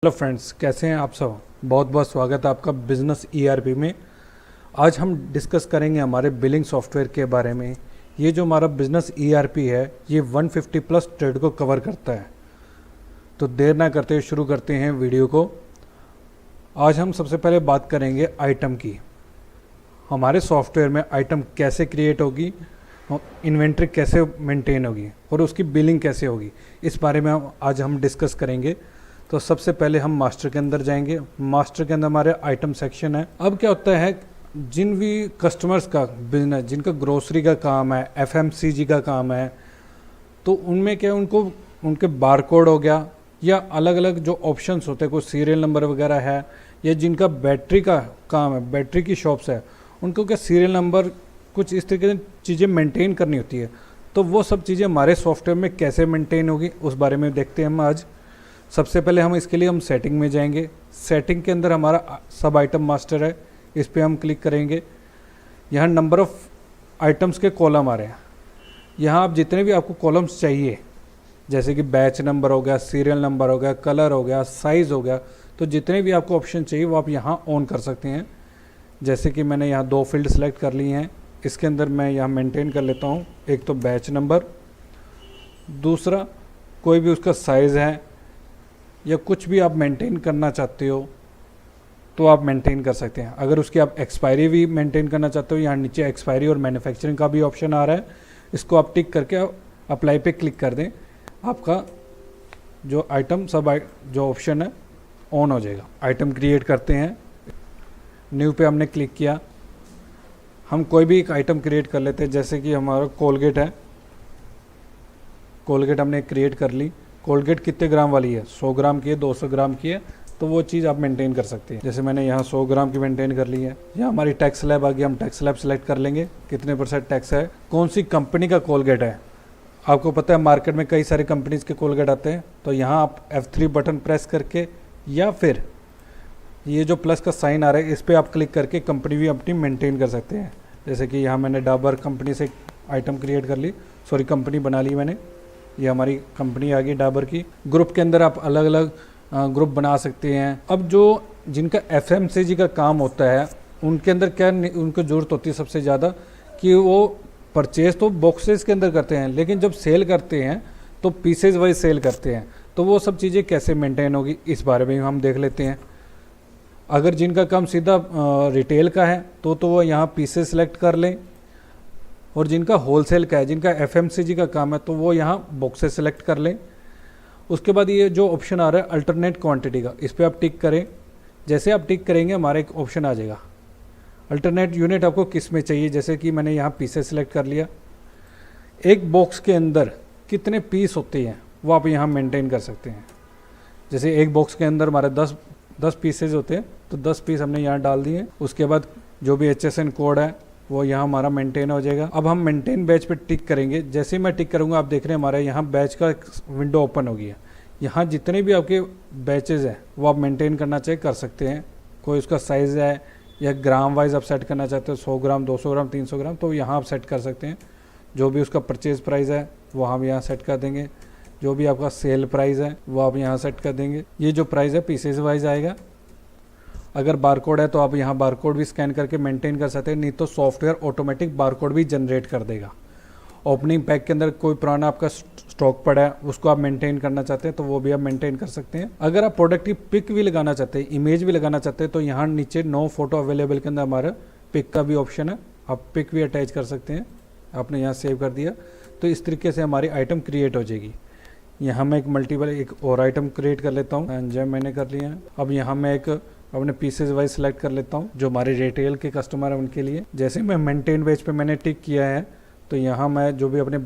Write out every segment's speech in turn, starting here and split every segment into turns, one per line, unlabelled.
Hello friends, कैसे हैं आप सब। बहुत बहुत स्वागत है आपका बिजनेस ईआरपी में। आज हम डिस्कस करेंगे हमारे बिलिंग सॉफ्टवेयर के बारे में। ये जो हमारा बिजनेस ईआरपी है ये 150 प्लस ट्रेड को कवर करता है। तो देर ना करते हुए शुरू करते हैं वीडियो को। आज हम सबसे पहले बात करेंगे आइटम की। हमारे सॉफ्टवेयर में आइटम कैसे क्रिएट होगी, इन्वेंट्री कैसे मेंटेन होगी और उसकी बिलिंग कैसे होगी, इस बारे में आज हम डिस्कस करेंगे। तो सबसे पहले हम मास्टर के अंदर जाएंगे। मास्टर के अंदर हमारे आइटम सेक्शन है। अब क्या होता है, जिन भी कस्टमर्स का बिजनेस, जिनका ग्रोसरी का काम है, एफएमसीजी का काम है, तो उनमें क्या उनको उनके बारकोड हो गया या अलग अलग जो ऑप्शंस होते हैं, कोई सीरियल नंबर वगैरह है, या जिनका बैटरी का काम है, बैटरी की शॉप्स है, उनको क्या सीरियल नंबर कुछ इस तरीके से चीज़ें मेंटेन करनी होती है। तो वो सब चीज़ें हमारे सॉफ्टवेयर में कैसे मेंटेन होगी उस बारे में देखते हैं हम आज। सबसे पहले हम इसके लिए सेटिंग में जाएंगे। सेटिंग के अंदर हमारा सब आइटम मास्टर है, इस पर हम क्लिक करेंगे। यहाँ नंबर ऑफ़ आइटम्स के कॉलम आ रहे हैं। यहाँ आप जितने भी आपको कॉलम्स चाहिए, जैसे कि बैच नंबर हो गया, सीरियल नंबर हो गया, कलर हो गया, साइज़ हो गया, तो जितने भी आपको ऑप्शन चाहिए वो आप यहाँ ऑन कर सकते हैं। जैसे कि मैंने यहाँ 2 फील्ड सेलेक्ट कर ली हैं। इसके अंदर मैं यहाँ मेंटेन कर लेता हूँ। एक तो बैच नंबर, दूसरा कोई भी उसका साइज़ है या कुछ भी आप मेंटेन करना चाहते हो तो आप मेंटेन कर सकते हैं। अगर उसकी आप एक्सपायरी भी मेंटेन करना चाहते हो, यहाँ नीचे एक्सपायरी और मैन्युफैक्चरिंग का भी ऑप्शन आ रहा है। इसको आप टिक करके अप्लाई पे क्लिक कर दें, आपका जो आइटम जो ऑप्शन है ऑन हो जाएगा। आइटम क्रिएट करते हैं। न्यू पे हमने क्लिक किया। हम कोई भी एक आइटम क्रिएट कर लेते हैं। जैसे कि हमारा कोलगेट है, कोलगेट हमने क्रिएट कर ली। कोलगेट कितने ग्राम वाली है, 100 ग्राम की है, 200 ग्राम की है, तो वो चीज़ आप मेंटेन कर सकते हैं। जैसे मैंने यहाँ 100 ग्राम की मेंटेन कर ली है। यहाँ हमारी टैक्स स्लैब आ गई, हम टैक्स स्लैब सेलेक्ट कर लेंगे, कितने % टैक्स है, कौन सी कंपनी का कोलगेट है। आपको पता है मार्केट में कई सारी कंपनीज के कोलगेट आते हैं, तो यहाँ आप F3 बटन प्रेस करके या फिर ये जो प्लस का साइन आ रहा है इस पर आप क्लिक करके कंपनी भी अपनी मेंटेन कर सकते हैं। जैसे कि यहाँ मैंने डाबर कंपनी से आइटम क्रिएट कर ली, सॉरी कंपनी बना ली मैंने। ये हमारी कंपनी आ गई डाबर की। ग्रुप के अंदर आप अलग अलग ग्रुप बना सकते हैं। अब जो जिनका एफएमसीजी का काम होता है उनके अंदर क्या उनको ज़रूरत होती है सबसे ज़्यादा कि वो परचेज तो बॉक्सेस के अंदर करते हैं, लेकिन जब सेल करते हैं तो पीसेज वाइज सेल करते हैं। तो वो सब चीज़ें कैसे मेंटेन होगी इस बारे में हम देख लेते हैं। अगर जिनका काम सीधा रिटेल का है तो वो यहाँ पीसेज सेलेक्ट कर लें, और जिनका होलसेल का है, जिनका एफएमसीजी का काम है, तो वो यहाँ बॉक्सेस सेलेक्ट कर लें। उसके बाद ये जो ऑप्शन आ रहा है अल्टरनेट क्वांटिटी का, इस पर आप टिक करें। जैसे आप टिक करेंगे हमारा एक ऑप्शन आ जाएगा अल्टरनेट यूनिट आपको किस में चाहिए। जैसे कि मैंने यहाँ पीसेस सेलेक्ट कर लिया। एक बॉक्स के अंदर कितने पीस होते हैं वो आप यहाँ मेंटेन कर सकते हैं। जैसे एक बॉक्स के अंदर हमारे 10 पीसेज होते हैं, तो 10 पीस हमने यहाँ डाल दिए। उसके बाद जो भी HSN कोड है वो यहाँ हमारा मेंटेन हो जाएगा। अब हम मेंटेन बैच पे टिक करेंगे। जैसे ही मैं टिक करूँगा आप देख रहे हैं हमारे यहाँ बैच का विंडो ओपन हो गया। यहाँ जितने भी आपके बैचेज हैं वो आप मेंटेन करना चाहिए कर सकते हैं। कोई उसका साइज़ है या ग्राम वाइज आप सेट करना चाहते हो, 100 ग्राम, 200 ग्राम, 300 ग्राम, तो यहाँ आप सेट कर सकते हैं। जो भी उसका परचेज़ प्राइस है वो हम यहाँ सेट कर देंगे। जो भी आपका सेल प्राइस है वो आप यहाँ सेट कर देंगे। ये जो प्राइस है पीसेज वाइज आएगा। अगर बारकोड है तो आप यहाँ बारकोड भी स्कैन करके मेंटेन कर सकते हैं, नहीं तो सॉफ्टवेयर ऑटोमेटिक बारकोड भी जनरेट कर देगा। ओपनिंग पैक के अंदर कोई पुराना आपका स्टॉक पड़ा है उसको आप मेंटेन करना चाहते हैं तो वो भी आप मेंटेन कर सकते हैं। अगर आप प्रोडक्ट की पिक भी लगाना चाहते हैं, इमेज भी लगाना चाहते हैं, तो यहाँ नीचे नो फोटो अवेलेबल के अंदर हमारा पिक का भी ऑप्शन है, आप पिक भी अटैच कर सकते हैं। आपने यहाँ सेव कर दिया तो इस तरीके से हमारी आइटम क्रिएट हो जाएगी। यहाँ मैं एक और आइटम क्रिएट कर लेता हूँ, एंजॉय मैंने कर लिया है। अब यहाँ मैं एक अपने पीसेज वाइज सेलेक्ट कर लेता हूँ जो हमारे रिटेल के कस्टमर है उनके लिए। जैसे मैं मेंटेन बैच पे मैंने टिक किया है तो यहाँ मैं जो भी अपने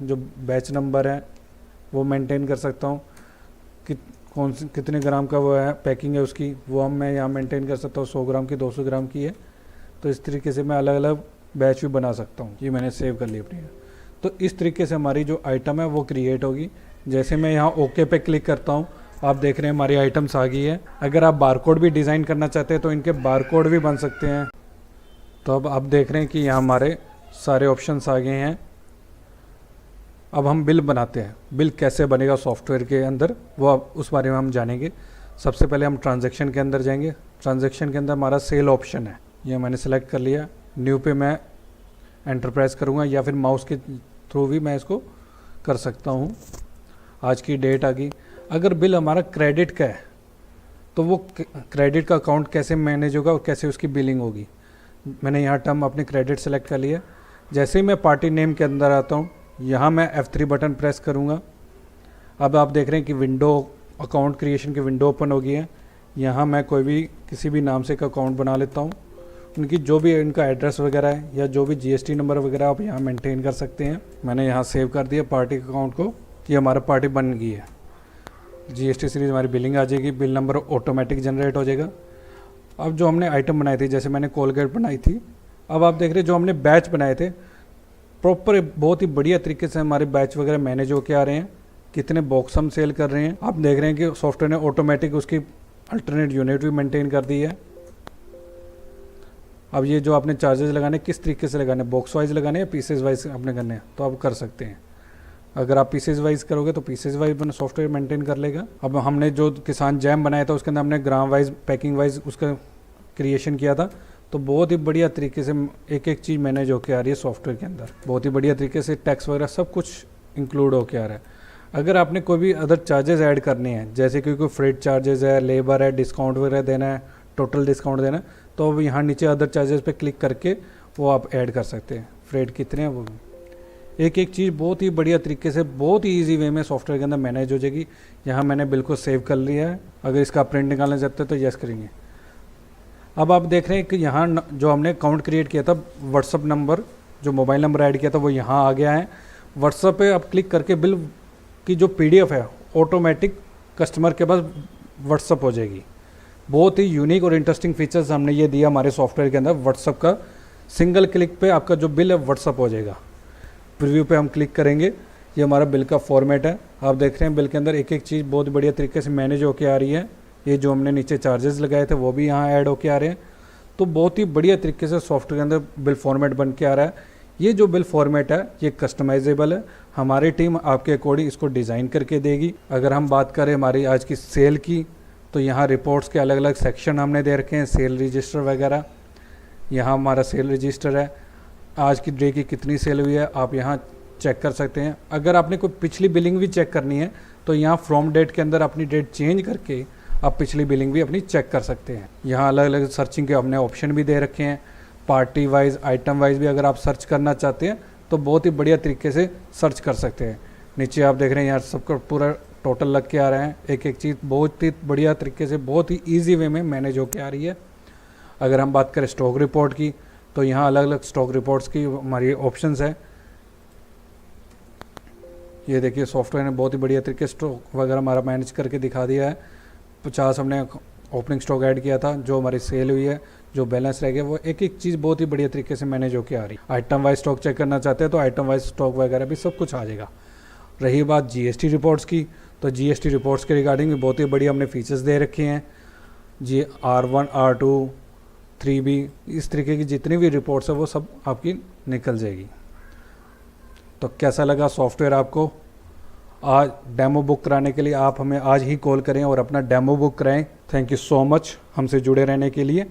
जो बैच नंबर है वो मेंटेन कर सकता हूँ कि कितने ग्राम का वो है पैकिंग है उसकी, वो मैं यहाँ मेंटेन कर सकता हूँ। 100 ग्राम की, 200 ग्राम की है, तो इस तरीके से मैं अलग अलग बैच भी बना सकता हूँ। ये मैंने सेव कर लिया अपनी। तो इस तरीके से हमारी जो आइटम है वो क्रिएट होगी। जैसे मैं यहाँ ओके पे क्लिक करता हूँ आप देख रहे हैं हमारी आइटम्स आ गई है। अगर आप बारकोड भी डिज़ाइन करना चाहते हैं तो इनके बारकोड भी बन सकते हैं। तो अब आप देख रहे हैं कि यहाँ हमारे सारे ऑप्शंस आ गए हैं। अब हम बिल बनाते हैं। बिल कैसे बनेगा सॉफ्टवेयर के अंदर वो अब उस बारे में हम जानेंगे। सबसे पहले हम ट्रांजैक्शन के अंदर जाएंगे। ट्रांजैक्शन के अंदर हमारा सेल ऑप्शन है, ये मैंने सेलेक्ट कर लिया। न्यू पे मैं एंटरप्राइज करूँगा या फिर माउस के थ्रू भी मैं इसको कर सकता हूँ। आज की डेट आ गई। अगर बिल हमारा क्रेडिट का है तो वो क्रेडिट का अकाउंट कैसे मैनेज होगा और कैसे उसकी बिलिंग होगी। मैंने यहाँ टर्म अपने क्रेडिट सेलेक्ट कर लिया। जैसे ही मैं पार्टी नेम के अंदर आता हूँ, यहाँ मैं F3 बटन प्रेस करूँगा। अब आप देख रहे हैं कि विंडो अकाउंट क्रिएशन की विंडो ओपन हो गई है। यहाँ मैं कोई भी किसी भी नाम से एक अकाउंट बना लेता हूँ। उनकी जो भी इनका एड्रेस वगैरह है या जो भी GST नंबर वगैरह आप यहाँ मेंटेन कर सकते हैं। मैंने यहाँ सेव कर दिया पार्टी अकाउंट को। ये हमारा पार्टी बन गई है। GST सीरीज़ हमारी बिलिंग आ जाएगी, बिल नंबर ऑटोमेटिक जनरेट हो जाएगा। अब जो हमने आइटम बनाई थी, जैसे मैंने कोलगेट बनाई थी, अब आप देख रहे हैं जो हमने बैच बनाए थे प्रॉपर बहुत ही बढ़िया तरीके से हमारे बैच वगैरह मैनेज होके आ रहे हैं। कितने बॉक्स हम सेल कर रहे हैं आप देख रहे हैं कि सॉफ्टवेयर ने ऑटोमेटिक उसकी अल्टरनेट यूनिट भी मेंटेन कर दी है। अब ये जो आपने चार्जेस लगाने किस तरीके से लगाने, बॉक्स वाइज लगाने या पीसेज वाइज आपने करने हैं, तो आप कर सकते हैं। अगर आप पीसेज वाइज करोगे तो पीसेज वाइज बना सॉफ्टवेयर मेंटेन कर लेगा। अब हमने जो किसान जैम बनाया था उसके अंदर हमने ग्राम वाइज पैकिंग वाइज उसका क्रिएशन किया था, तो बहुत ही बढ़िया तरीके से एक एक चीज़ मैनेज होके आ रही है सॉफ्टवेयर के अंदर। बहुत ही बढ़िया तरीके से टैक्स वगैरह सब कुछ इंक्लूड होके आ रहा है। अगर आपने कोई भी अदर चार्जेस ऐड करने हैं, जैसे कि कोई फ्रेट चार्जेस है, लेबर है, डिस्काउंट वगैरह देना है, टोटल डिस्काउंट देना है, तो अब यहाँ नीचे अदर चार्जेस पे क्लिक करके वो आप ऐड कर सकते हैं। फ्रेट कितने हैं वो एक एक चीज़ बहुत ही बढ़िया तरीके से बहुत ही ईजी वे में सॉफ्टवेयर के अंदर मैनेज हो जाएगी। यहाँ मैंने बिल्कुल सेव कर लिया है। अगर इसका प्रिंट निकालना चाहते हैं तो यस करेंगे। अब आप देख रहे हैं कि यहाँ जो हमने अकाउंट क्रिएट किया था, व्हाट्सअप नंबर जो मोबाइल नंबर ऐड किया था वो यहाँ आ गया है। व्हाट्सअप पे आप क्लिक करके बिल की जो PDF है ऑटोमेटिक कस्टमर के पास व्हाट्सअप हो जाएगी। बहुत ही यूनिक और इंटरेस्टिंग फीचर्स हमने ये दिया हमारे सॉफ्टवेयर के अंदर। व्हाट्सअप का सिंगल क्लिक पे आपका जो बिल है व्हाट्सअप हो जाएगा। प्रीव्यू पे हम क्लिक करेंगे, ये हमारा बिल का फॉर्मेट है। आप देख रहे हैं बिल के अंदर एक एक चीज़ बहुत बढ़िया तरीके से मैनेज होके आ रही है। ये जो हमने नीचे चार्जेस लगाए थे वो भी यहाँ ऐड होके आ रहे हैं। तो बहुत ही बढ़िया तरीके से सॉफ्टवेयर के अंदर बिल फॉर्मेट बन के आ रहा है। ये जो बिल फॉर्मेट है ये कस्टमाइजेबल है। हमारी टीम आपके अकॉर्डिंग इसको डिज़ाइन करके देगी। अगर हम बात करें हमारी आज की सेल की, तो यहाँ रिपोर्ट्स के अलग अलग सेक्शन हमने दे रखे हैं, सेल रजिस्टर वगैरह। यहाँ हमारा सेल रजिस्टर है, आज की डे की कितनी सेल हुई है आप यहाँ चेक कर सकते हैं। अगर आपने कोई पिछली बिलिंग भी चेक करनी है तो यहाँ फ्रॉम डेट के अंदर अपनी डेट चेंज करके आप पिछली बिलिंग भी अपनी चेक कर सकते हैं। यहाँ अलग अलग सर्चिंग के हमने ऑप्शन भी दे रखे हैं। पार्टी वाइज, आइटम वाइज भी अगर आप सर्च करना चाहते हैं तो बहुत ही बढ़िया तरीके से सर्च कर सकते हैं। नीचे आप देख रहे हैं यहाँ सबका पूरा टोटल लग के आ रहा है। एक एक चीज़ बहुत ही बढ़िया तरीके से बहुत ही ईजी वे में मैनेज होके आ रही है। अगर हम बात करें स्टॉक रिपोर्ट की, तो यहाँ अलग अलग स्टॉक रिपोर्ट्स की हमारी ऑप्शंस है। ये देखिए सॉफ्टवेयर ने बहुत ही बढ़िया तरीके से स्टॉक वगैरह हमारा मैनेज करके दिखा दिया है। 50 हमने ओपनिंग स्टॉक ऐड किया था, जो हमारी सेल हुई है, जो बैलेंस रह गया, वो एक एक चीज़ बहुत ही बढ़िया तरीके से मैनेज होके आ रही है। आइटम वाइज स्टॉक चेक करना चाहते हैं तो आइटम वाइज स्टॉक वगैरह भी सब कुछ आ जाएगा। रही बात GST रिपोर्ट्स की, तो GST रिपोर्ट्स के रिगार्डिंग भी बहुत ही बढ़िया हमने फीचर्स दे रखे हैं। जी R1, R2, 3B, इस तरीके की जितनी भी रिपोर्ट्स है वो सब आपकी निकल जाएगी। तो कैसा लगा सॉफ्टवेयर आपको? आज डेमो बुक कराने के लिए आप हमें आज ही कॉल करें और अपना डेमो बुक कराएं। थैंक यू सो मच हमसे जुड़े रहने के लिए।